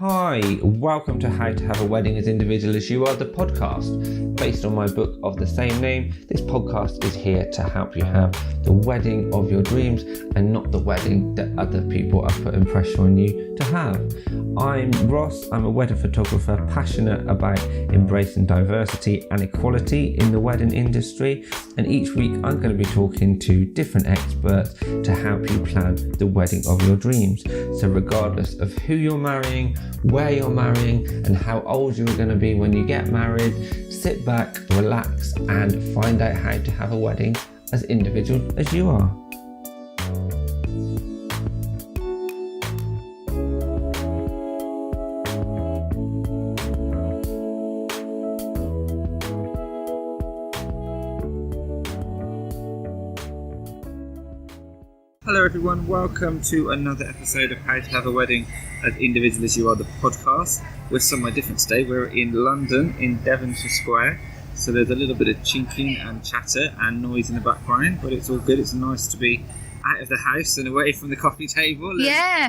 Hi, welcome to How to Have a Wedding as Individual as You Are, the podcast. Based on my book of the same name, this podcast is here to help you have the wedding of your dreams and not the wedding that other people are putting pressure on you to have. I'm Ross, I'm a wedding photographer passionate about embracing diversity and equality in the wedding industry, and each week I'm going to be talking to different experts to help you plan the wedding of your dreams. So regardless of who you're marrying, where you're marrying and how old you're going to be when you get married, sit back, relax and find out how to have a wedding as individual as you are. Hello everyone, welcome to another episode of How to Have a Wedding as Individual as You Are, the podcast. We're somewhere different today. We're in London, in Devonshire Square, so there's a little bit of chinking and chatter and noise in the background, but it's all good. It's nice to be out of the house and away from the coffee table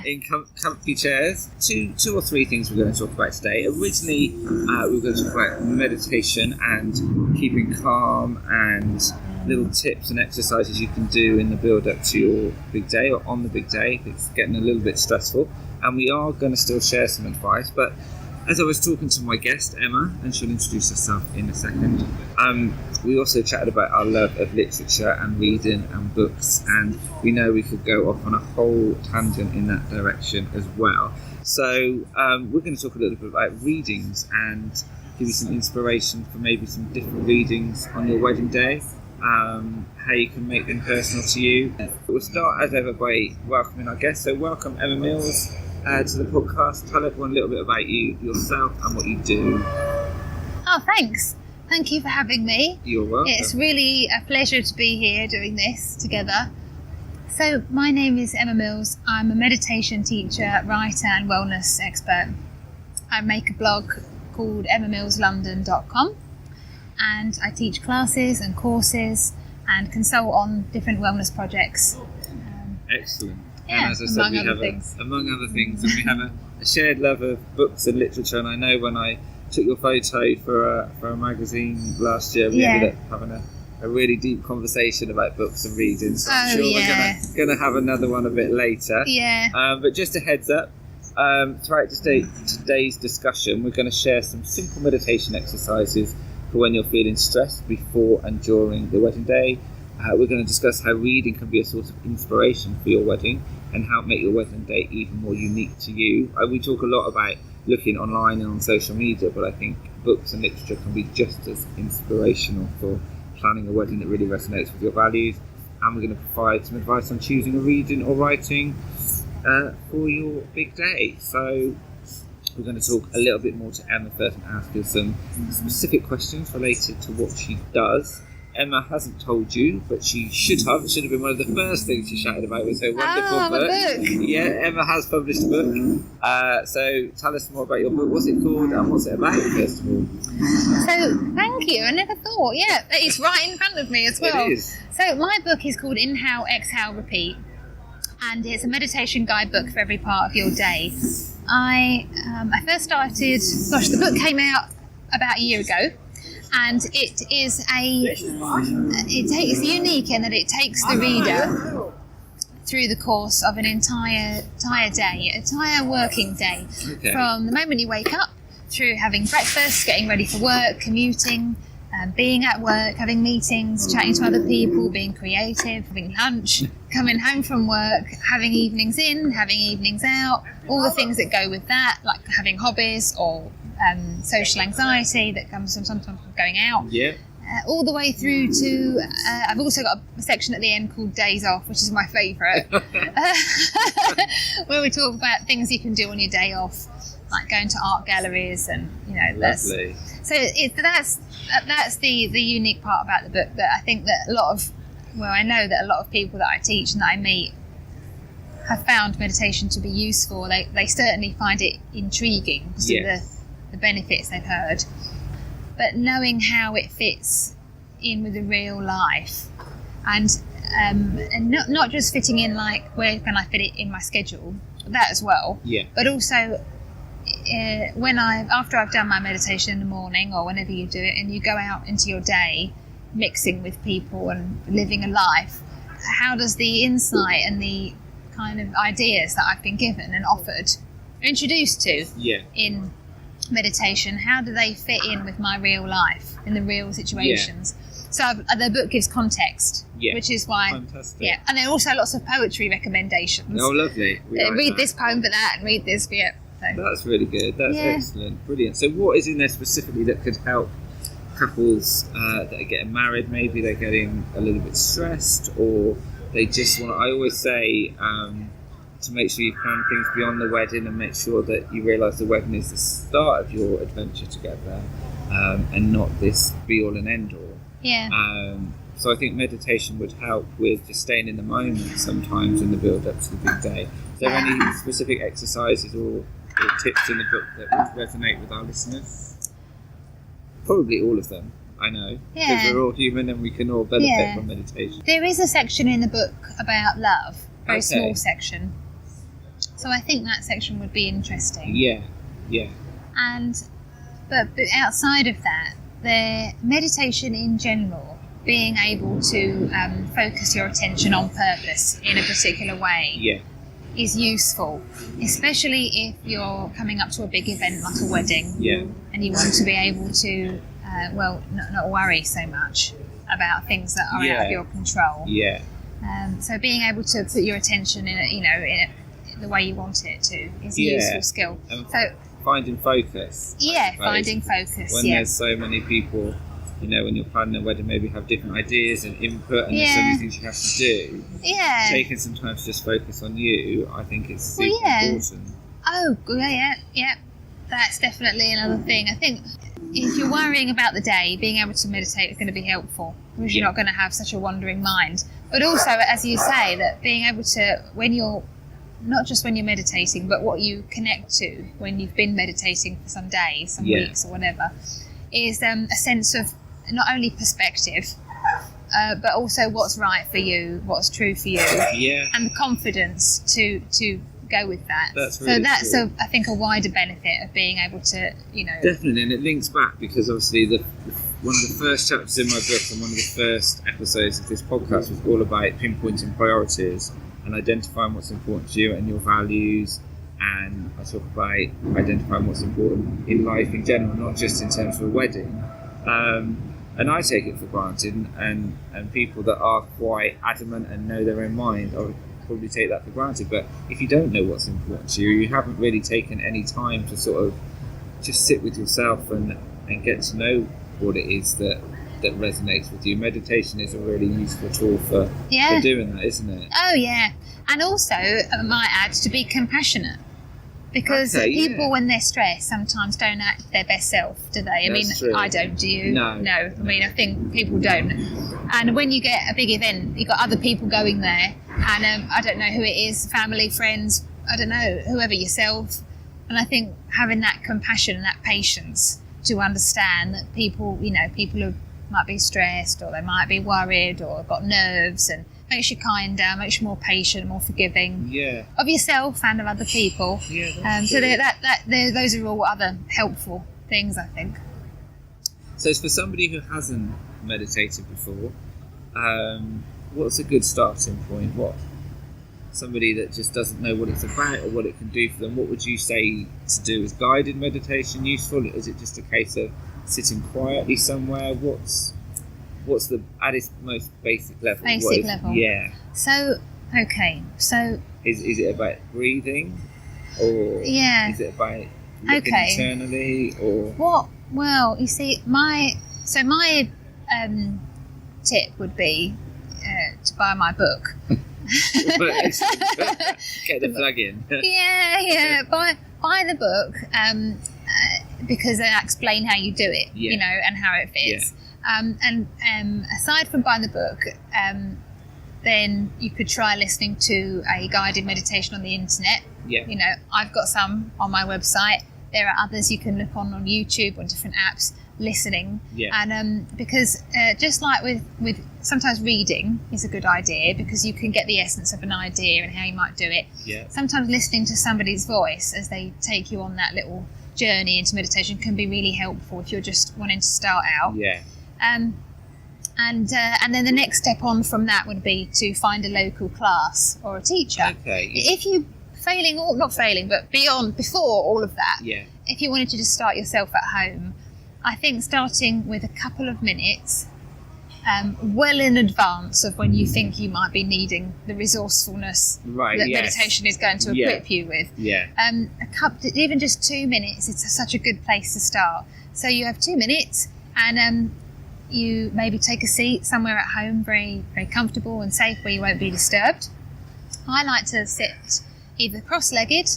in comfy chairs. Two or three things we're going to talk about today. Originally, we were going to talk about meditation and keeping calm and little tips and exercises you can do in the build up to your big day or on the big day. It's getting a little bit stressful, and we are going to still share some advice. But as I was talking to my guest Emma, and she'll introduce herself in a second, we also chatted about our love of literature and reading and books, and we know we could go off on a whole tangent in that direction as well. So we're going to talk a little bit about readings and give you some inspiration for maybe some different readings on your wedding day. How you can make them personal to you. We'll start as ever by welcoming our guest. So welcome Emma Mills to the podcast. Tell everyone a little bit about you, yourself and what you do. Oh, thanks. Thank you for having me. You're welcome. It's really a pleasure to be here doing this together. So my name is Emma Mills. I'm a meditation teacher, writer and wellness expert. I make a blog called emmamillslondon.com. And I teach classes and courses and consult on different wellness projects. Excellent. Yeah, and as I said, among other things, and we have a shared love of books and literature. And I know when I took your photo for a magazine last year, we ended up having a really deep conversation about books and reading. So I'm sure we're going to have another one a bit later. Yeah. But just a heads up, throughout today's discussion, we're going to share some simple meditation exercises for when you're feeling stressed before and during the wedding day. We're going to discuss how reading can be a source of inspiration for your wedding and how to make your wedding day even more unique to you. We talk a lot about looking online and on social media, but I think books and literature can be just as inspirational for planning a wedding that really resonates with your values. And we're going to provide some advice on choosing a reading or writing for your big day. So we're going to talk a little bit more to Emma first and ask her some specific questions related to what she does. Emma hasn't told you, but she should have. It should have been one of the first things she shouted about with her wonderful book. Yeah, Emma has published a book. So tell us more about your book. What's it called and what's it about, first of all? So thank you. I never thought. Yeah, it's right in front of me as well. It is. So my book is called Inhale, Exhale, Repeat. And it's a meditation guidebook for every part of your day. I first started, the book came out about a year ago, and it's unique in that it takes the reader through the course of an entire day, entire working day, from the moment you wake up through having breakfast, getting ready for work, commuting, being at work, having meetings, chatting to other people, being creative, having lunch, coming home from work, having evenings in, having evenings out, all the things that go with that, like having hobbies or social anxiety that comes from sometimes going out. Yeah. All the way through to, I've also got a section at the end called Days Off, which is my favourite, where we talk about things you can do on your day off, like going to art galleries and, Lovely. So that's the unique part about the book, that I think that I know that a lot of people that I teach and that I meet have found meditation to be useful. They certainly find it intriguing because of the benefits they've heard. But knowing how it fits in with the real life and not just fitting in like where can I fit it in my schedule, that as well, but also after I've done my meditation in the morning or whenever you do it, and you go out into your day, mixing with people and living a life, how does the insight and the kind of ideas that I've been given and offered, introduced to in meditation, how do they fit in with my real life in the real situations? So the book gives context, which is why. Fantastic. Yeah, and then also lots of poetry recommendations. Oh, lovely. Read this poem for that, and read this for it. So. That's really good. That's excellent. Brilliant. So what is in there specifically that could help couples that are getting married? Maybe they're getting a little bit stressed, or they just want to, I always say to make sure you plan things beyond the wedding and make sure that you realise the wedding is the start of your adventure together and not this be all and end all. So I think meditation would help with just staying in the moment sometimes in the build up to the big day. Is there any specific exercises or tips in the book that would resonate with our listeners? Probably all of them, I know, because we're all human and we can all benefit from meditation. There is a section in the book about love, a very small section. So I think that section would be interesting. But outside of that, the meditation in general, being able to focus your attention on purpose in a particular way is useful, especially if you're coming up to a big event like a wedding and you want to be able to not worry so much about things that are out of your control. So being able to put your attention in the way you want it to is a useful skill. So finding focus. Finding focus. When there's so many people, when you're planning a wedding, maybe have different ideas and input, and there's so many things you have to do. Taking some time to just focus on you, I think is super important. Oh, yeah. That's definitely another thing. I think if you're worrying about the day, being able to meditate is going to be helpful because you're not going to have such a wandering mind. But also, as you say, that being able to, not just when you're meditating, but what you connect to when you've been meditating for some days, some weeks or whatever, is a sense of not only perspective, but also what's right for you, what's true for you, and the confidence to go with that. That's really cool. I think a wider benefit of being able to, Definitely, and it links back because obviously one of the first chapters in my book and one of the first episodes of this podcast was all about pinpointing priorities and identifying what's important to you and your values. And I talk about identifying what's important in life in general, not just in terms of a wedding. And I take it for granted, and people that are quite adamant and know their own mind, I would probably take that for granted. But if you don't know what's important to you, you haven't really taken any time to sort of just sit with yourself and get to know what it is that resonates with you. Meditation is a really useful tool for doing that, isn't it? Oh, yeah. And also, I might add, to be compassionate. Because people, when they're stressed, sometimes don't act their best self, do they? True. I don't, do you? No. I think people don't. And when you get a big event, you've got other people going there, and I don't know who it is, family, friends, I don't know, whoever, yourself. And I think having that compassion and that patience to understand that people who might be stressed, or they might be worried, or got nerves, and makes you kinder, makes you more patient, more forgiving of yourself and of other people. So those are all other helpful things, I think. So for somebody who hasn't meditated before, what's a good starting point? Somebody that just doesn't know what it's about or what it can do for them, what would you say to do? Is guided meditation useful? Is it just a case of sitting quietly somewhere? What's the, at its most basic level? Level. Yeah. So, so... Is it about breathing? Or is it about looking internally? Or Well, you see, my tip would be to buy my book. Get the plug in. Buy the book because I explain how you do it, and how it fits. And aside from buying the book, then you could try listening to a guided meditation on the internet. I've got some on my website. There are others you can look on YouTube on different apps. listening. Yeah. And because just like with sometimes reading is a good idea because you can get the essence of an idea and how you might do it. Yeah. Sometimes listening to somebody's voice as they take you on that little journey into meditation can be really helpful if you're just wanting to start out. Yeah. And then the next step on from that would be to find a local class or a teacher. Okay. Yeah. If you not failing, but before all of that, Yeah. if you wanted to just start yourself at home, I think starting with a couple of minutes, well in advance of when you think you might be needing the resourcefulness that meditation is going to equip you with. Yeah. Even just 2 minutes, it's such a good place to start. So you have 2 minutes, and you maybe take a seat somewhere at home, very, very comfortable and safe, where you won't be disturbed. I like to sit either cross-legged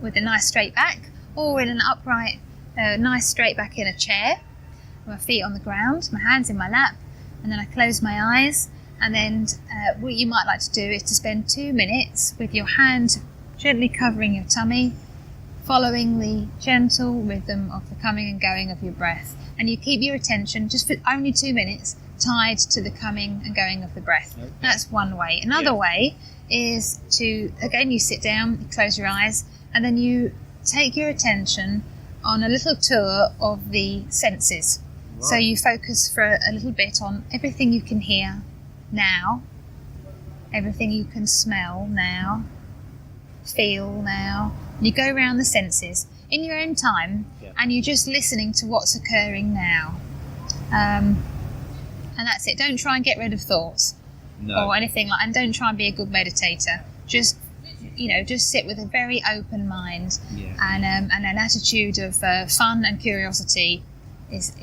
with a nice straight back, or in an upright, nice straight back in a chair, with my feet on the ground, my hands in my lap, and then I close my eyes. And then what you might like to do is to spend 2 minutes with your hand gently covering your tummy, following the gentle rhythm of the coming and going of your breath. And you keep your attention, just for only 2 minutes, tied to the coming and going of the breath. Okay. That's one way. Another way is to, again, you sit down, you close your eyes, and then you take your attention on a little tour of the senses. Right. So you focus for a little bit on everything you can hear now, everything you can smell now, feel now. You go around the senses in your own time, and you're just listening to what's occurring now. And that's it. Don't try and get rid of thoughts. No. Or anything like, and don't try and be a good meditator. Just sit with a very open mind, and an attitude of fun and curiosity is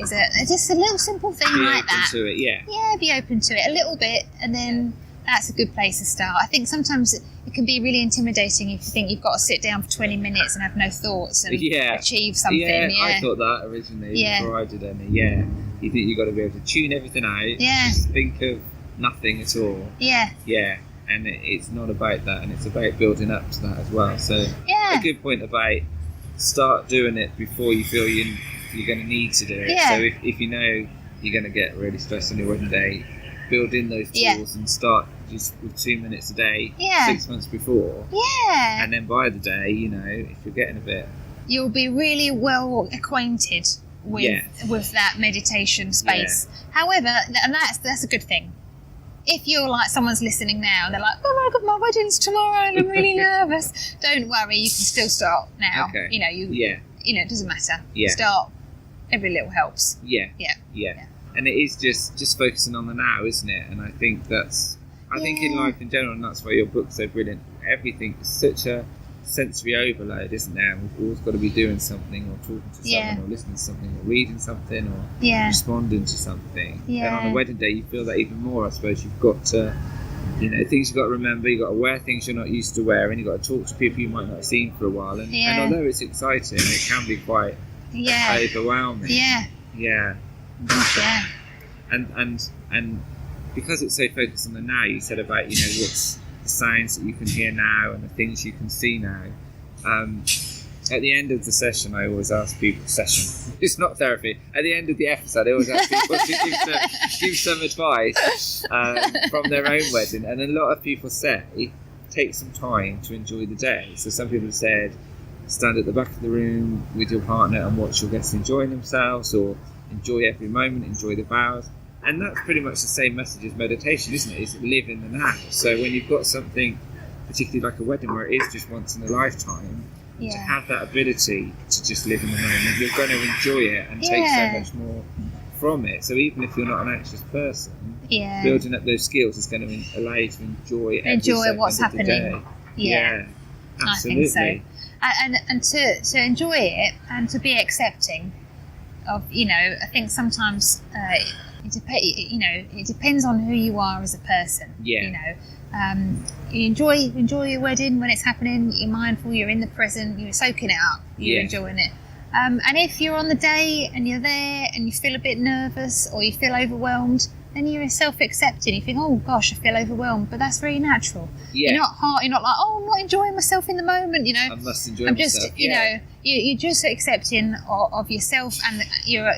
just a little simple thing like that. Be open to it, yeah. Yeah, be open to it a little bit, and then that's a good place to start. I think sometimes it can be really intimidating if you think you've got to sit down for 20 minutes and have no thoughts and achieve something. Yeah, I thought that originally before I did any. Yeah, you think you've got to be able to tune everything out. Yeah. Just think of nothing at all. Yeah. Yeah, and it's not about that, and it's about building up to that as well. So a good point about start doing it before you feel you're going to need to do it. Yeah. So if you know you're going to get really stressed on your wedding day, build in those tools and start just with 2 minutes a day 6 months before. Yeah. And then by the day, if you're getting a bit... You'll be really well acquainted with that meditation space. Yeah. However, and that's a good thing. If you're like someone's listening now and they're like, oh my God, my wedding's tomorrow and I'm really nervous, don't worry, you can still start now. Okay. It doesn't matter. Yeah. Start. Every little helps. Yeah. And it is just focusing on the now, isn't it? And I think I think in life in general, and that's why your book's so brilliant, everything is such a sensory overload, isn't there? And we've always got to be doing something, or talking to someone, or listening to something, or reading something, or responding to something. And on a wedding day, you feel that even more, I suppose. You've got to, things you've got to remember, you've got to wear things you're not used to wearing, you've got to talk to people you might not have seen for a while. And although it's exciting, it can be quite overwhelming. Yeah. And because it's so focused on the now, you said about what's the sounds that you can hear now and the things you can see now. At the end of the session, I always ask people, it's not therapy, at the end of the episode I always ask people to give some advice from their own wedding, and a lot of people say take some time to enjoy the day. So some people have said stand at the back of the room with your partner and watch your guests enjoying themselves, or enjoy every moment, enjoy the vows. And that's pretty much the same message as meditation, isn't it? Is live in the now. So when you've got something, particularly like a wedding where it is just once in a lifetime, to have that ability to just live in the moment, you're going to enjoy it and take so much more from it. So even if you're not an anxious person, building up those skills is going to allow you to enjoy what's happening. Yeah, absolutely. I think so. And to enjoy it and to be accepting of, I think sometimes it depends on who you are as a person. You enjoy your wedding when it's happening. You're mindful. You're in the present. You're soaking it up. You're enjoying it. And if you're on the day and you're there and you feel a bit nervous or you feel overwhelmed, then you're self-accepting. You think, oh gosh, I feel overwhelmed, but that's very natural. You're not like, oh, I'm not enjoying myself in the moment. I must enjoy I'm myself. just, you're just accepting of yourself, and you're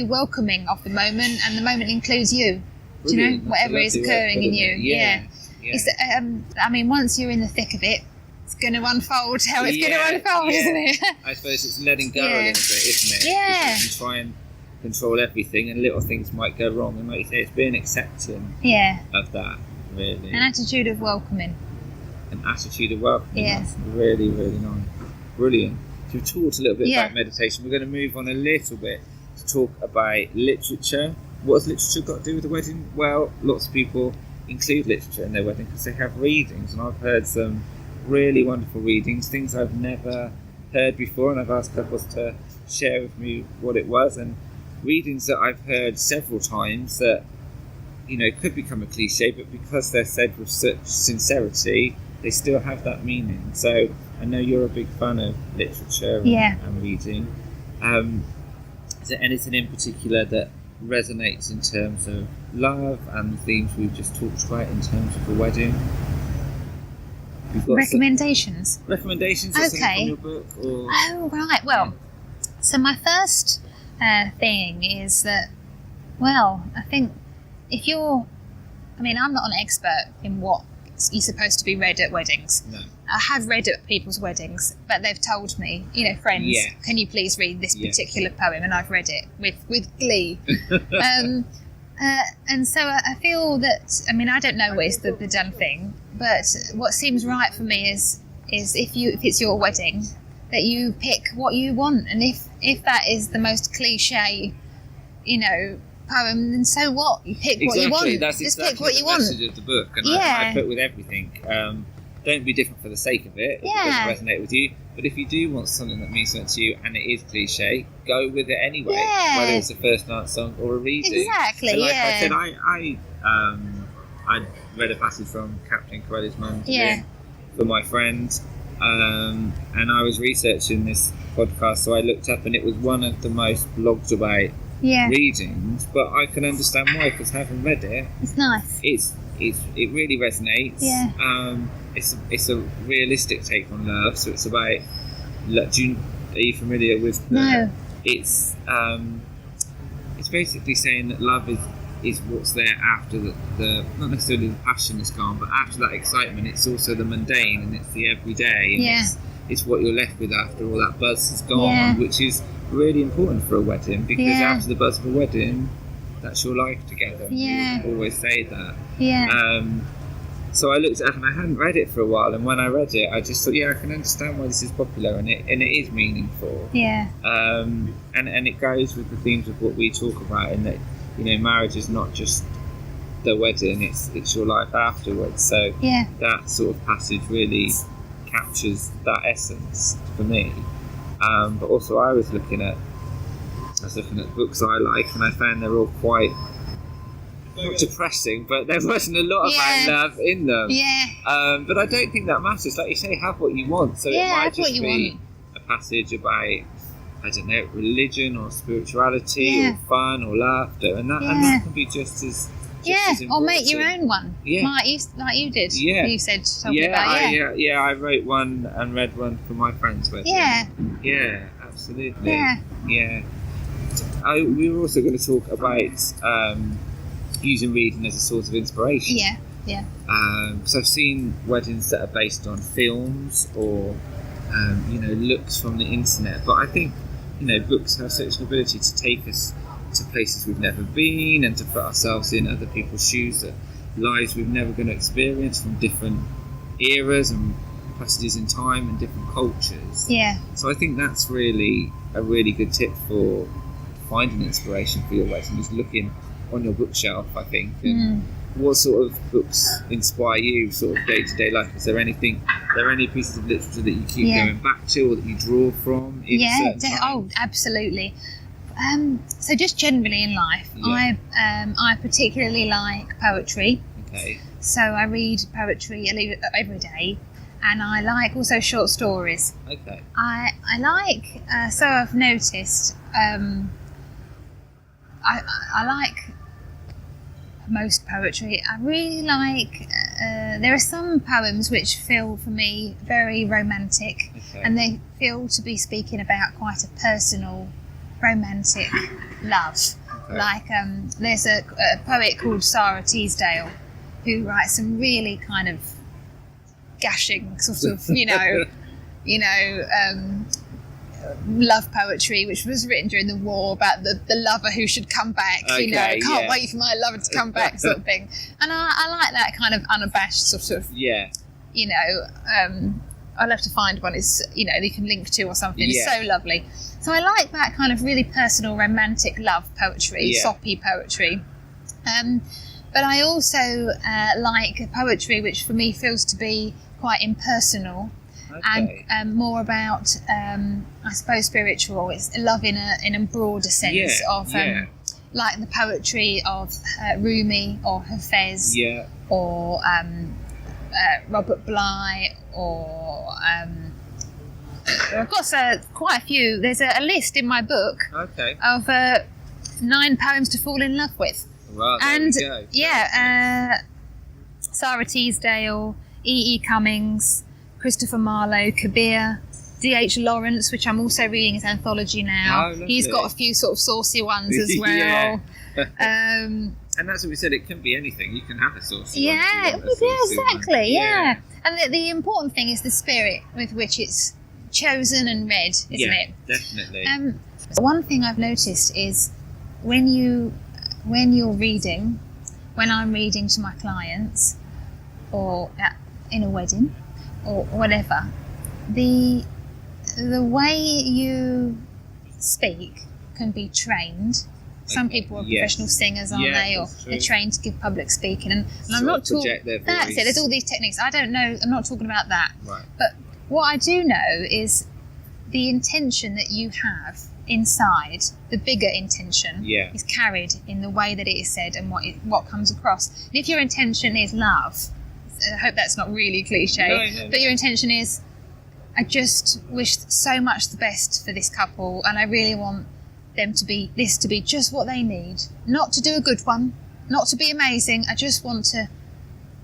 welcoming of the moment, and the moment includes you. Do you know, whatever is occurring in you? Yeah. It's, I mean, once you're in the thick of it, it's going to unfold how it's going to unfold, isn't it? I suppose it's letting go a little bit, isn't it? Yeah. Because you can try and control everything, and little things might go wrong, and like you say, it's being accepting of that, really. An attitude of welcoming. An attitude of welcoming. That's really, really nice. Brilliant. So we've talked a little bit about meditation. We're going to move on a little bit to talk about literature. What has literature got to do with the wedding? Well, lots of people include literature in their wedding because they have readings, and I've heard some really wonderful readings, things I've never heard before, and I've asked couples to share with me what it was, and readings that I've heard several times that, you know, could become a cliche, but because they're said with such sincerity, they still have that meaning. So I know you're a big fan of literature and reading. Is there anything in particular that resonates in terms of love and the themes we've just talked about in terms of the wedding? Recommendations? Recommendations or something from your book? Or? Oh, right. Well, so my first thing is that, well, I think if you're... I mean, I'm not an expert in what you're supposed to be read at weddings. No. I have read at people's weddings, but they've told me, you know, friends, can you please read this particular poem? And I've read it with glee. And so I feel that, I mean, I don't know what is the done thing, but what seems right for me is if it's your wedding, that you pick what you want. And if that is the most cliche, you know, poem, then so what? You pick what you want. That's Just exactly pick what you want. The message of the book, and I put with everything. Don't be different for the sake of it. It doesn't resonate with you. But if you do want something that means something to you and it is cliche, go with it anyway. Yeah. Whether it's a first night song or a reading. Exactly. So like I said, I read a passage from Captain Corelli's Mandarin for my friend, and I was researching this podcast, so I looked up, and it was one of the most blogged about readings. But I can understand why, because having read it, it's nice. It really resonates. Yeah. It's a realistic take on love. So it's about. Are you familiar with? No. It's basically saying that love is what's there after the not necessarily the passion is gone, but after that excitement, it's also the mundane and it's the everyday. And it's what you're left with after all that buzz has gone, which is really important for a wedding, because after the buzz of a wedding, that's your life together. You always say that. So I looked it up, and I hadn't read it for a while, and when I read it, I just thought, I can understand why this is popular, and it is meaningful. And it goes with the themes of what we talk about, in that, you know, marriage is not just the wedding, it's your life afterwards. So that sort of passage really captures that essence for me. But also I was looking at books I like, and I found they're all quite not depressing, but there wasn't a lot about love in them. But I don't think that matters. Like you say, have what you want. So it might just be a passage about, I don't know, religion or spirituality or fun or laughter, and that can be just as important. Or make your own one. Like you did. You said something about I wrote one and read one for my friend's wedding. Yeah, absolutely. We were also going to talk about using reading as a source of inspiration. So I've seen weddings that are based on films or looks from the internet, but I think, you know, books have such an ability to take us to places we've never been, and to put ourselves in other people's shoes, that lives we've never going to experience from different eras and passages in time and different cultures. So I think that's really a really good tip for finding inspiration for your wedding, is looking on your bookshelf, I think. And what sort of books inspire you, sort of day-to-day life? Is there any pieces of literature that you keep going back to, or that you draw from? Absolutely. So just generally in life, I particularly like poetry. So I read poetry every day, and I like also short stories. I like, so I've noticed, I like most poetry. I really like, there are some poems which feel for me very romantic, and they feel to be speaking about quite a personal, romantic love. Okay. Like there's a poet called Sarah Teasdale who writes some really kind of gashing sort of, love poetry, which was written during the war about the lover who should come back. Can't wait for my lover to come back, sort of thing. And I like that kind of unabashed sort of. Yeah. I'll have to find one. It's they can link to or something. It's so lovely. So I like that kind of really personal, romantic love poetry, soppy poetry. But I also like poetry which for me feels to be quite impersonal and more about, I suppose, spiritual. It's love in a broader sense of like the poetry of Rumi or Hafez or Robert Bly or I've got quite a few. There's a list in my book of 9 poems to fall in love with. Well, and Sarah Teasdale, E. Cummings, Christopher Marlowe, Kabir, D.H. Lawrence, which I'm also reading his anthology now. He's got a few sort of saucy ones as well. And that's what we said, it can be anything. You can have a saucy one. Exactly. And the important thing is the spirit with which it's chosen and read, isn't it? Definitely. One thing I've noticed is when you're reading, when I'm reading to my clients or in a wedding or whatever, the way you speak can be trained. Some people are professional singers, aren't they? Or they're trained to give public speaking. And I'm not talking. That's it. There's all these techniques. I don't know. I'm not talking about that. Right. But what I do know is the intention that you have inside, the bigger intention, is carried in the way that it is said and what comes across. And if your intention is love, I hope that's not really cliche, but your intention is, I just wish so much the best for this couple, and I really want them to be just what they need. Not to do a good one, not to be amazing. I just want to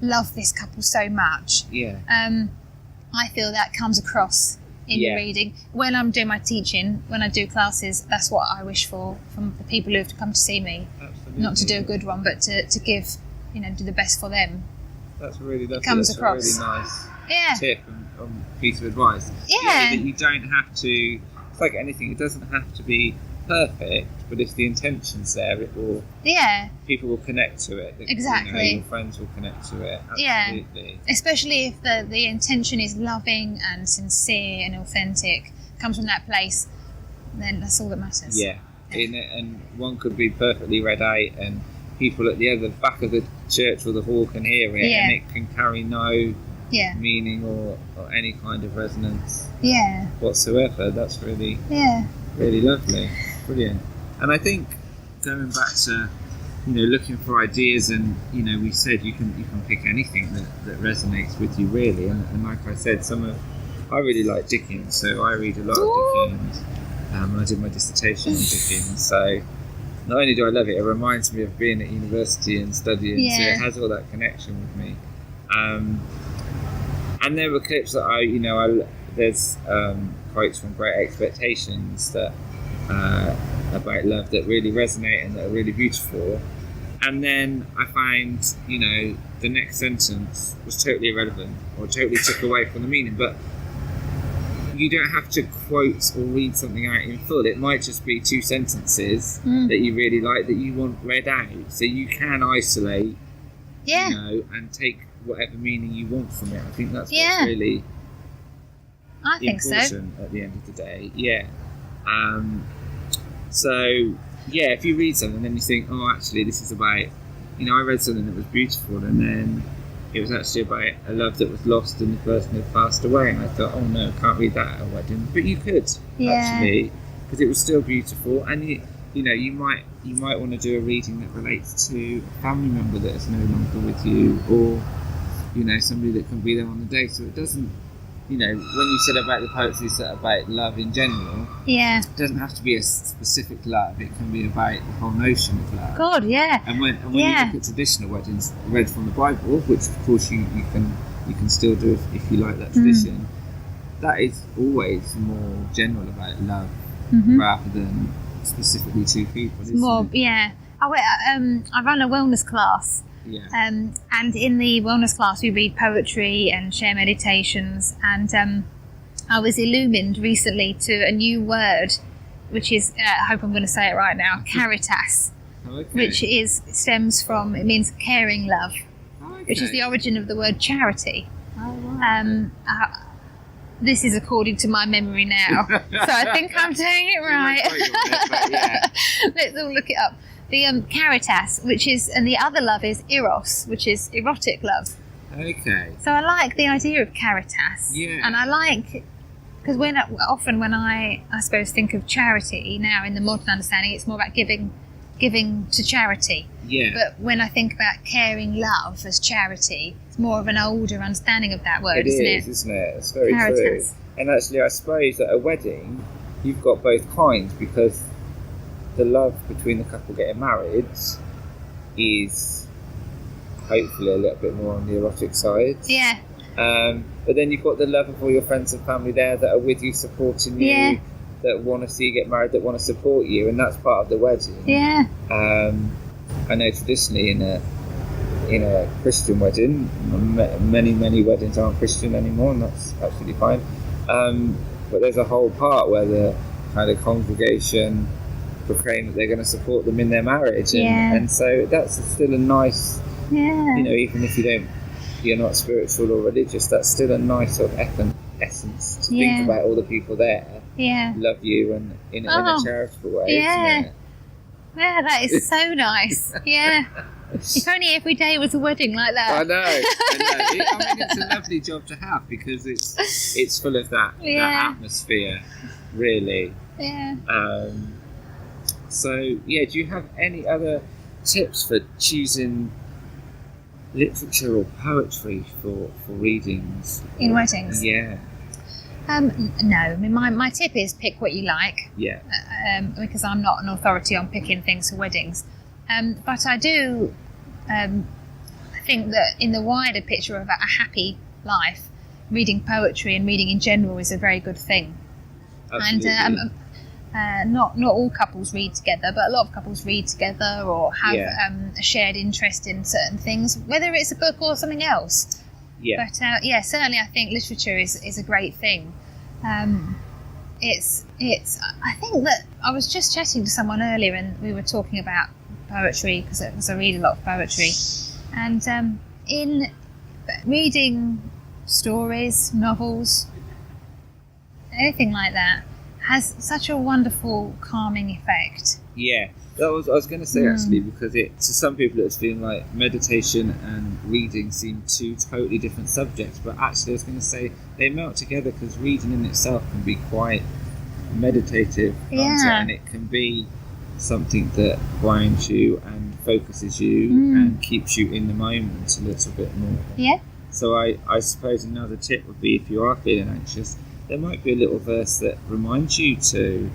love this couple so much. I feel that comes across in the reading. When I'm doing my teaching, when I do classes, that's what I wish for from the people who have to come to see me. Absolutely. Not to do a good one, but to give, do the best for them. That's really it comes across. A really nice tip and piece of advice. That you don't have to. It's like anything; it doesn't have to be perfect, but if the intention's there, it will. People will connect to it. Exactly. Your friends will connect to it. Absolutely. Especially if the intention is loving and sincere and authentic, comes from that place, then that's all that matters. And one could be perfectly read out, and people at the other back of the church or the hall can hear it, and it can carry no meaning or any kind of resonance whatsoever. That's really really lovely. Brilliant. And I think going back to looking for ideas, and we said you can pick anything that resonates with you really, and like I said, I really like Dickens, so I read a lot of Dickens. I did my dissertation on Dickens, so not only do I love it, it reminds me of being at university and studying, so it has all that connection with me. And there were clips that there's quotes from Great Expectations that about love that really resonate and that are really beautiful. And then I find, the next sentence was totally irrelevant or totally took away from the meaning. But you don't have to quote or read something out in full. It might just be 2 sentences that you really like that you want read out. So you can isolate, and take whatever meaning you want from it. I think that's what's really important at the end of the day. If you read something and then you think, oh, actually this is about, I read something that was beautiful, and then it was actually about a love that was lost and the person had passed away, and I thought, oh no, I can't read that at a wedding. But you could actually, because it was still beautiful, and you might want to do a reading that relates to a family member that is no longer with you, or somebody that can be there on the day. So it doesn't, when you said about the poetry set about love in general, it doesn't have to be a specific love. It can be about the whole notion of love. God, And when you look at traditional weddings read from the Bible, which of course you can still do if you like that tradition, that is always more general about love rather than specifically two people. Isn't More, it? yeah. I run a wellness class. Yeah. And in the wellness class, we read poetry and share meditations. And I was illumined recently to a new word, which is, I hope I'm going to say it right now, caritas, which stems from, it means caring love, which is the origin of the word charity. Oh, wow. This is according to my memory now, so I think I'm doing it right. Let's all look it up. The caritas, and the other love is eros, which is erotic love. Okay. So I like the idea of caritas. Yeah. And I like, because often when I suppose think of charity now in the modern understanding, it's more about giving to charity. Yeah. But when I think about caring love as charity, it's more of an older understanding of that word, isn't it? Isn't it? It's very Caritas. true. And actually, I suppose at a wedding, you've got both kinds, because the love between the couple getting married is hopefully a little bit more on the erotic side. Yeah. But then you've got the love of all your friends and family there that are with you, supporting you, that want to see you get married, that want to support you, and that's part of the wedding. Yeah. I know traditionally in a Christian wedding, many weddings aren't Christian anymore, and that's absolutely fine. But there's a whole part where the kind of congregation proclaim that they're going to support them in their marriage, and so that's still a nice, even if you're not spiritual or religious, that's still a nice sort of essence to think about all the people there love you and in a charitable way. Isn't it? Yeah, that is so nice. Yeah. If only every day was a wedding like that. I know. I mean, it's a lovely job to have, because it's full of that atmosphere, really. Yeah. So, do you have any other tips for choosing literature or poetry for readings? In weddings? Yeah. No, I mean, my tip is pick what you like. Yeah. Because I'm not an authority on picking things for weddings. But I do think that in the wider picture of a happy life, reading poetry and reading in general is a very good thing. Absolutely. And not all couples read together, but a lot of couples read together or have a shared interest in certain things, whether it's a book or something else. Yeah. But certainly I think literature is a great thing. It's I think that I was just chatting to someone earlier and we were talking about poetry because I read a lot of poetry, and in reading stories, novels, anything like that has such a wonderful calming effect. Yeah, I was going to say actually, because to some people it's been like meditation and reading seem two totally different subjects, but actually I was going to say they melt together, because reading in itself can be quite meditative, and it can be something that grinds you and focuses you and keeps you in the moment a little bit more. Yeah. So I suppose another tip would be, if you are feeling anxious, there might be a little verse that reminds you to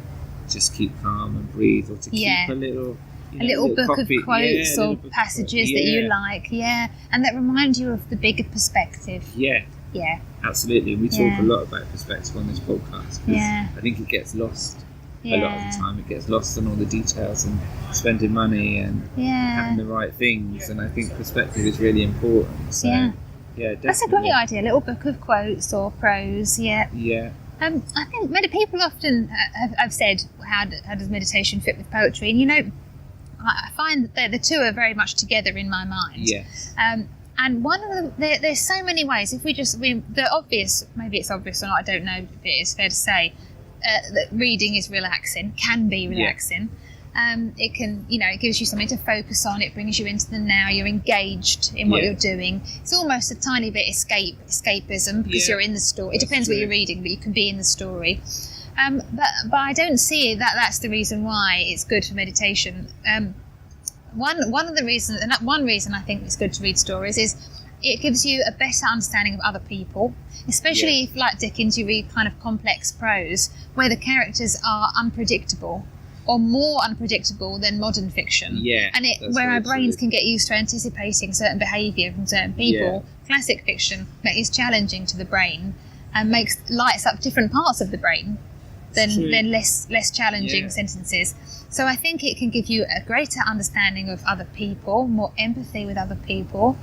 just keep calm and breathe, or to keep a little book copy, of quotes or passages that you like, and that remind you of the bigger perspective. Yeah, absolutely. We talk a lot about perspective on this podcast, because I think it gets lost a lot of the time. It gets lost in all the details and spending money and having the right things, and I think perspective is really important. So, definitely. That's a great idea. A little book of quotes or prose. Yeah. I think many people often have said, how does meditation fit with poetry? And I find that the two are very much together in my mind. Yes. And one of them, there's so many ways. If the obvious, maybe it's obvious or not, I don't know if it is fair to say, that reading is relaxing, can be relaxing. It can, it gives you something to focus on. It brings you into the now. You're engaged in what you're doing. It's almost a tiny bit escapism, because you're in the story. It depends what you're reading, but you can be in the story. But I don't see that's the reason why it's good for meditation. One of the reasons, and one reason I think it's good to read stories is it gives you a better understanding of other people, especially if, like Dickens, you read kind of complex prose where the characters are unpredictable, or more unpredictable than modern fiction. And where our brains can get used to anticipating certain behaviour from certain people. Classic fiction that is challenging to the brain. and lights up different parts of the brain than less challenging Yeah. sentences. So I think it can give you a greater understanding of other people, more empathy with other people.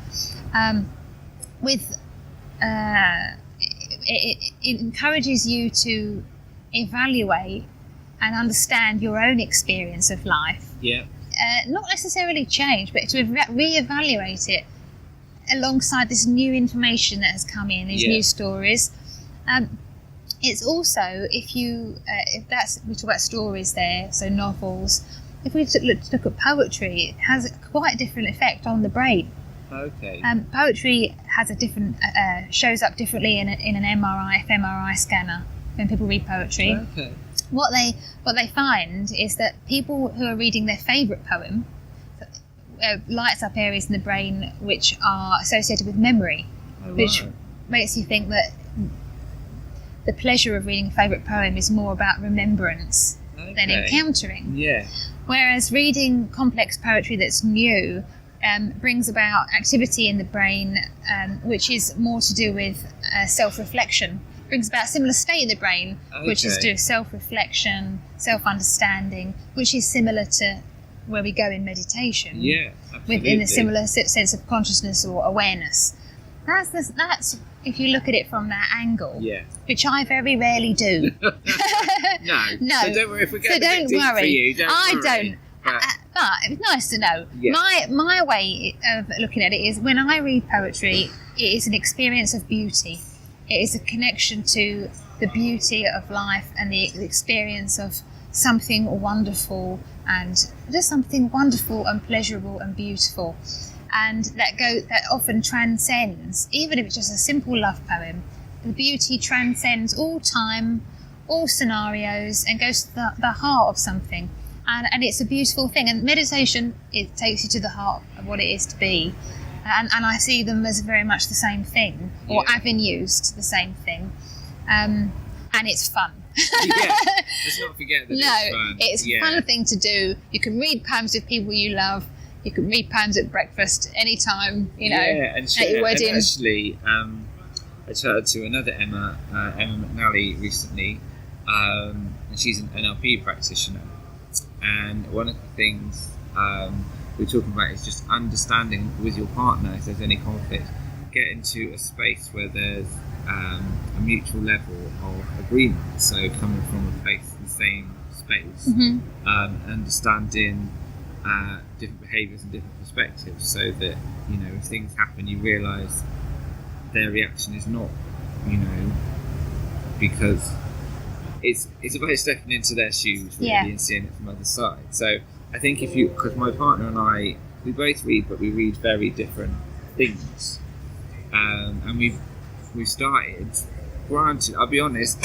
It encourages you to evaluate and understand your own experience of life. Yeah. Not necessarily change, but to re-evaluate it alongside this new information that has come in, these new stories. It's also, if we talk about stories there, so novels, if we look at poetry, it has quite a different effect on the brain. Okay. Poetry has a different, shows up differently in an fMRI scanner when people read poetry. Okay. What they find is that people who are reading their favourite poem lights up areas in the brain which are associated with memory, which makes you think that the pleasure of reading a favourite poem is more about remembrance than encountering. Yeah. Whereas reading complex poetry that's new brings about activity in the brain which is more to do with self-reflection. Brings about a similar state in the brain, which is to do with self-reflection, self-understanding, which is similar to where we go in meditation. Yeah, absolutely. Within a similar sense of consciousness or awareness. That's if you look at it from that angle. Yeah. Which I very rarely do. No. So don't worry if we get so don't deep worry. for you. I worry. don't. But it's nice to know. Yeah. My way of looking at it is when I read poetry, it is an experience of beauty. It is a connection to the beauty of life and the experience of something wonderful and just something wonderful and pleasurable and beautiful. And that often transcends, even if it's just a simple love poem, the beauty transcends all time, all scenarios, and goes to the heart of something. And it's a beautiful thing. And meditation, it takes you to the heart of what it is to be. And I see them as very much the same thing, or avenues to the same thing. And it's fun. Yeah, let's not forget that it's fun. It's a fun thing to do. You can read poems with people you love. You can read poems at breakfast anytime, at your wedding. And actually, I chatted to another Emma McNally recently, and she's an NLP practitioner. And one of the things we're talking about is just understanding with your partner if there's any conflict. Get into a space where there's a mutual level of agreement. So coming from a place in the same space, understanding different behaviours and different perspectives, so that if things happen, you realise their reaction is not, because it's about stepping into their shoes really and seeing it from the other side. So I think because my partner and I, we both read, but we read very different things, and we've started. Granted, I'll be honest,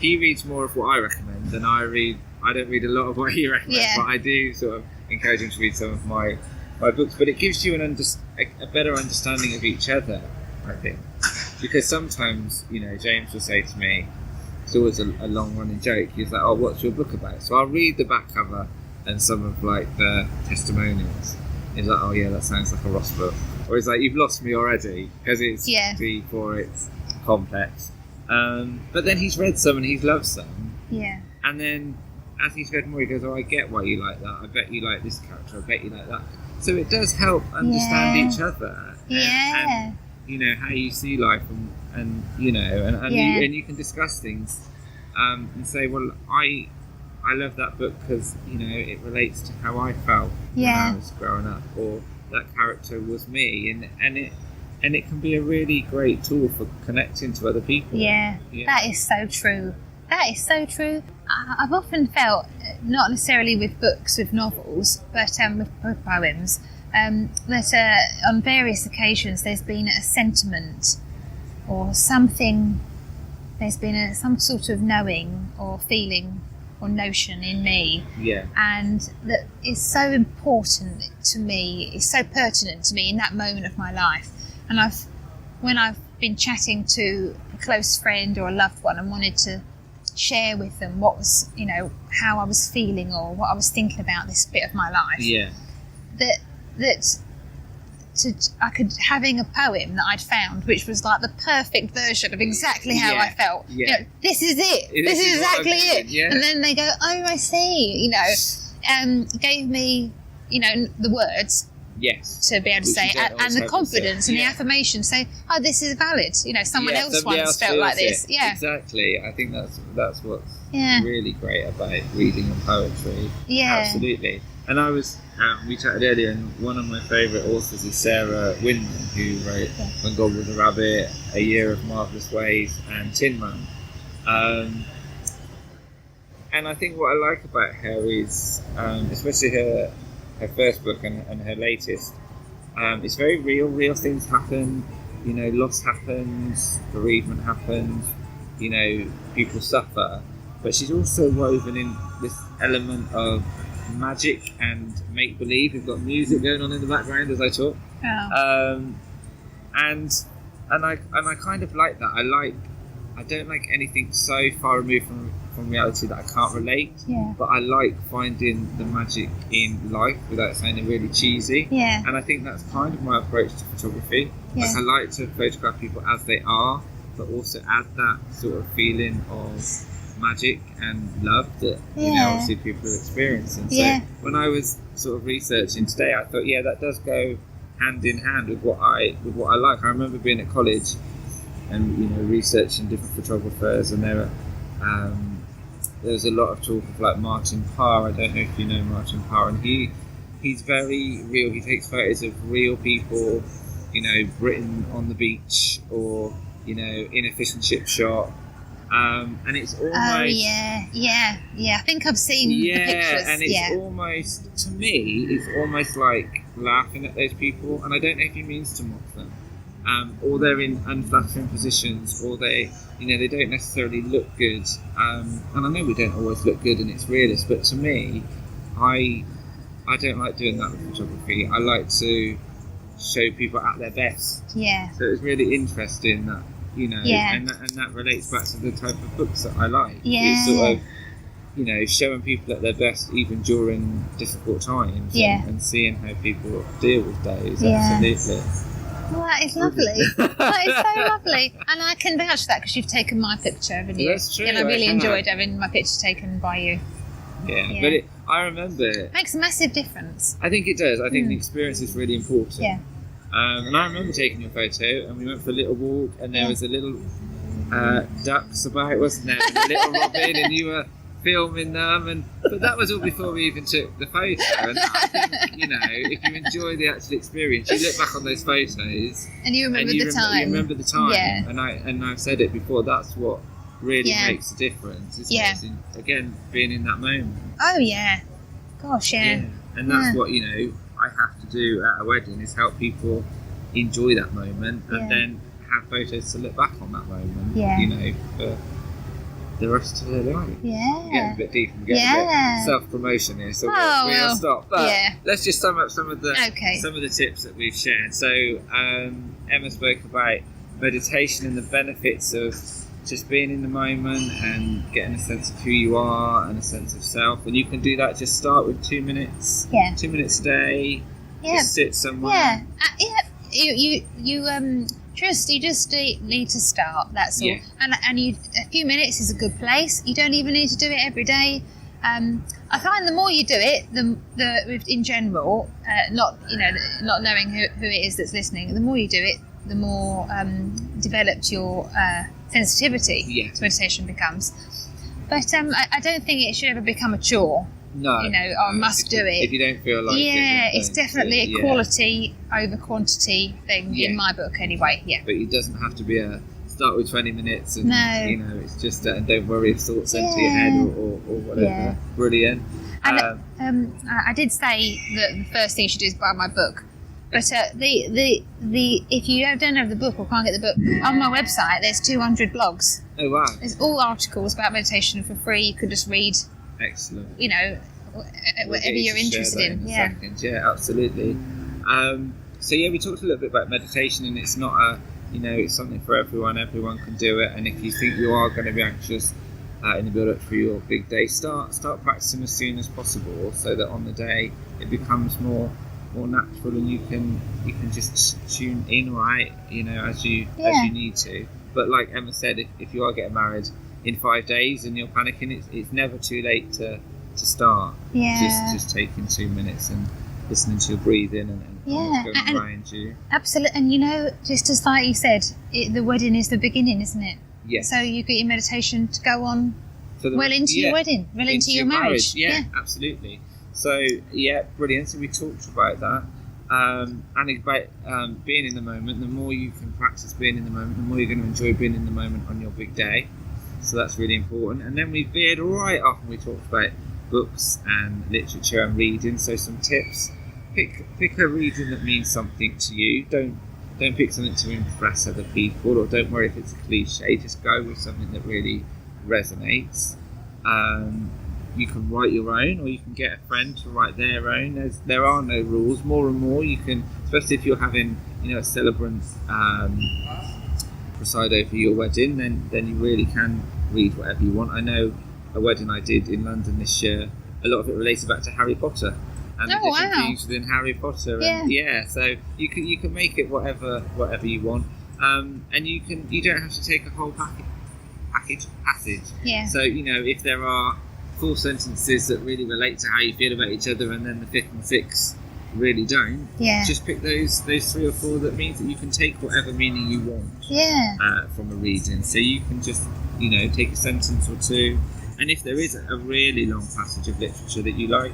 he reads more of what I recommend than I read. I don't read a lot of what he recommends, but I do sort of encourage him to read some of my books. But it gives you a better understanding of each other, I think, because sometimes James will say to me, it's always a long running joke. He's like, "Oh, what's your book about?" So I'll read the back cover and some of the testimonials. He's like, "Oh yeah, that sounds like a Ross book," or he's like, "You've lost me already," because it's deep or it's complex. But then he's read some and he's loved some. Yeah. And then as he's read more, he goes, "Oh, I get why you like that. I bet you like this character. I bet you like that." So it does help understand each other. And how you see life, and you can discuss things and say, "Well, I love that book because it relates to how I felt when I was growing up, or that character was me," and it can be a really great tool for connecting to other people. Yeah. That is so true. That is so true. I've often felt, not necessarily with books, with novels, but with poems, that on various occasions there's been a sentiment or something. There's been some sort of knowing or feeling or notion in me, and that is so important to me, is so pertinent to me in that moment of my life. And when I've been chatting to a close friend or a loved one and wanted to share with them what was, how I was feeling or what I was thinking about this bit of my life, that having a poem that I'd found, which was like the perfect version of exactly how I felt. Yeah. You know, this is it. This is exactly it. Yeah. And then they go, oh, I see. You know, gave me, you know, the words. Yes. To be able to say, and the confidence and the affirmation. Say, oh, this is valid. You know, someone else once felt like this. Yeah. Exactly. I think that's what's really great about reading and poetry. Yeah. Absolutely. And I was, we chatted earlier, and one of my favourite authors is Sarah Winman, who wrote When God Was a Rabbit, A Year of Marvellous Ways, and Tin Man. And I think what I like about her is, especially her first book and her latest, it's very real. Real things happen. You know, loss happens, bereavement happens. You know, people suffer. But she's also woven in this element of magic and make believe. We've got music going on in the background as I talk, and I kind of like that. I don't like anything so far removed from reality that I can't relate. Yeah. But I like finding the magic in life without sounding really cheesy. Yeah. And I think that's kind of my approach to photography. Yeah. Like, I like to photograph people as they are, but also add that sort of feeling of magic and love that you know obviously people are experiencing. So when I was sort of researching today, I thought that does go hand in hand with what I like. I remember being at college and you know researching different photographers, and there was a lot of talk of like Martin Parr. I don't know if you know Martin Parr, and he's very real. He takes photos of real people, you know, Britain on the beach, or you know, in a fish and chip shop. And it's almost... Oh, yeah. I think I've seen the pictures. And it's almost, to me, it's almost like laughing at those people. And I don't know if he means to mock them. Or they're in unflattering positions, or they don't necessarily look good. And I know we don't always look good and it's realist, but to me, I don't like doing that with photography. I like to show people at their best. Yeah. So it's really interesting that, you know, and that relates back to the type of books that I like. Yeah. It's sort of, you know, showing people at their best even during difficult times, and seeing how people deal with those. Yeah. Absolutely. Well, that is lovely. That is so lovely. And I can vouch for that because you've taken my picture, haven't you? That's true. And I really enjoyed having my picture taken by you. Yeah. But I remember... It makes a massive difference. I think it does. I think the experience is really important. Yeah. And I remember taking your photo, and we went for a little walk, and there was a little ducks about, wasn't there? And a little robin, and you were filming them, but that was all before we even took the photo. And I think, you know, if you enjoy the actual experience, you look back on those photos, and you remember the time. You remember the time, yeah. And I've said it before. That's what really makes a difference. Isn't it? Again, being in that moment. Oh yeah, gosh, yeah. And that's what, you know, I have to do at a wedding, is help people enjoy that moment, and then have photos to look back on that moment, you know, for the rest of their life. Yeah. We're getting a bit deep and getting a bit self-promotion here, so we'll stop. But let's just sum up some of the tips that we've shared. So Emma spoke about meditation and the benefits of just being in the moment and getting a sense of who you are and a sense of self. And you can do that. Just start with 2 minutes. 2 minutes a day. Just sit somewhere. You just need to start. That's all. And a few minutes is a good place. You don't even need to do it every day. I find the more you do it, in general, not knowing who it is that's listening, the more you do it, the more developed your sensitivity to meditation becomes. But I don't think it should ever become a chore. No. You know, I must do it. If you don't feel like it. Yeah, it's definitely a quality over quantity thing in my book anyway. Yeah. But it doesn't have to be start with 20 minutes and you know, it's just don't worry if thoughts enter your head or whatever. Yeah. Brilliant. And I did say that the first thing you should do is buy my book. But if you don't have the book or can't get the book, on my website there's 200 blogs. Oh wow! There's all articles about meditation for free. You could just read. Excellent. You know, whatever you're interested in. Yeah, absolutely. So we talked a little bit about meditation, and it's not it's something for everyone. Everyone can do it, and if you think you are going to be anxious in the build-up for your big day, start practicing as soon as possible, so that on the day it becomes more more natural, and you can just tune in or out, as you need to. But like Emma said, if you are getting married in 5 days and you're panicking, it's never too late to start. Just taking 2 minutes and listening to your breathing and what's going around you. Absolutely. And just as like you said, the wedding is the beginning, isn't it? Yes. So you get your meditation to go on into your wedding, into your marriage. Yeah, absolutely. So brilliant. So we talked about that, and about being in the moment. The more you can practice being in the moment, the more you're going to enjoy being in the moment on your big day. So that's really important. And then we veered right off and we talked about books and literature and reading. So some tips: pick a reading that means something to you. Don't pick something to impress other people, or don't worry if it's a cliche. Just go with something that really resonates. You can write your own, or you can get a friend to write their own. There are no rules. More and more you can, especially if you're having a celebrant preside over your wedding, then you really can read whatever you want. I know a wedding I did in London this year, a lot of it related back to Harry Potter and the different things within Harry Potter. And so you can make it whatever you want, and you don't have to take a whole passage. So if there are 4 sentences that really relate to how you feel about each other, and then the 5th and 6th really don't, just pick those 3 or 4 that means that you can take whatever meaning you want from a reading. So you can just take a sentence or 2, and if there is a really long passage of literature that you like,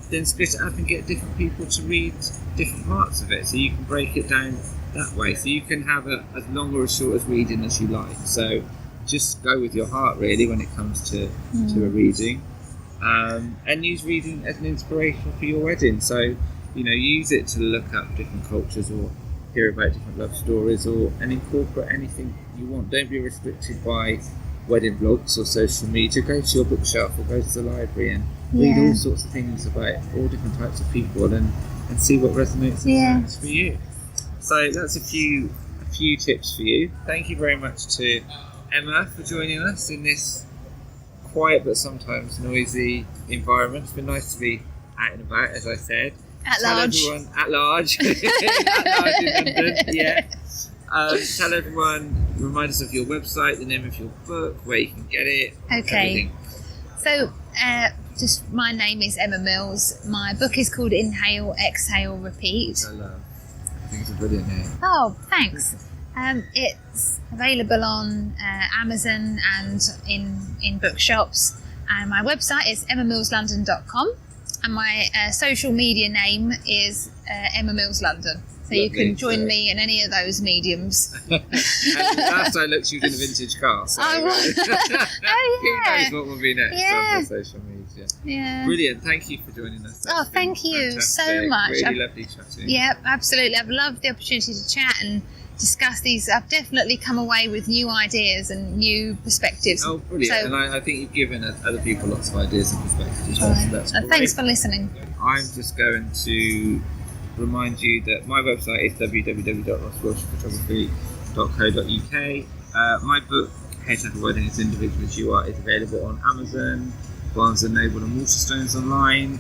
then split it up and get different people to read different parts of it, so you can break it down that way. So you can have as long or as short as reading as you like. So just go with your heart really when it comes to a reading, and use reading as an inspiration for your wedding. So use it to look up different cultures or hear about different love stories, and incorporate anything you want. Don't be restricted by wedding blogs or social media. Go to your bookshelf or go to the library and read all sorts of things about all different types of people, and see what resonates and works for you. So that's a few tips for you. Thank you very much to Emma for joining us in this quiet but sometimes noisy environment. It's been nice to be out and about, as I said. At large. At large in London, tell everyone, remind us of your website, the name of your book, where you can get it. Okay. So, just my name is Emma Mills. My book is called Inhale, Exhale, Repeat. I think it's a brilliant name. Oh, thanks. It's available on Amazon and in bookshops. And my website is emmamillslondon.com. And my social media name is Emma Mills London. So you can join me in any of those mediums. And last I looked, you was in a vintage car. So who knows what will be next on the social media. Yeah. Brilliant. Thank you for joining us. That's thank you fantastic. So much. Really lovely chatting. Yeah, absolutely. I've loved the opportunity to chat and discuss these. I've definitely come away with new80s and new perspectives. Oh, brilliant. And I think you've given other people lots of ideas and perspectives as well. So that's great. Thanks for listening. I'm just going to remind you that my website is www.rosswilshirephotography.co.uk. My book, How to Have a Wedding as Individual as You Are, is available on Amazon, Barnes & Noble and Waterstones online.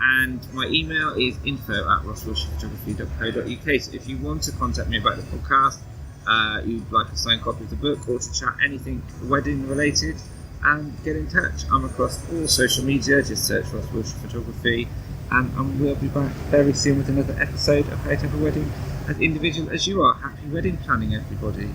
And my email is info@rosswilshirephotography.co.uk. So if you want to contact me about the podcast, you'd like a signed copy of the book, or to chat anything wedding related, get in touch. I'm across all social media. Just search Ross Wilshire Photography, and we'll be back very soon with another episode of How to Have a Wedding as Individual as You Are. Happy wedding planning, everybody.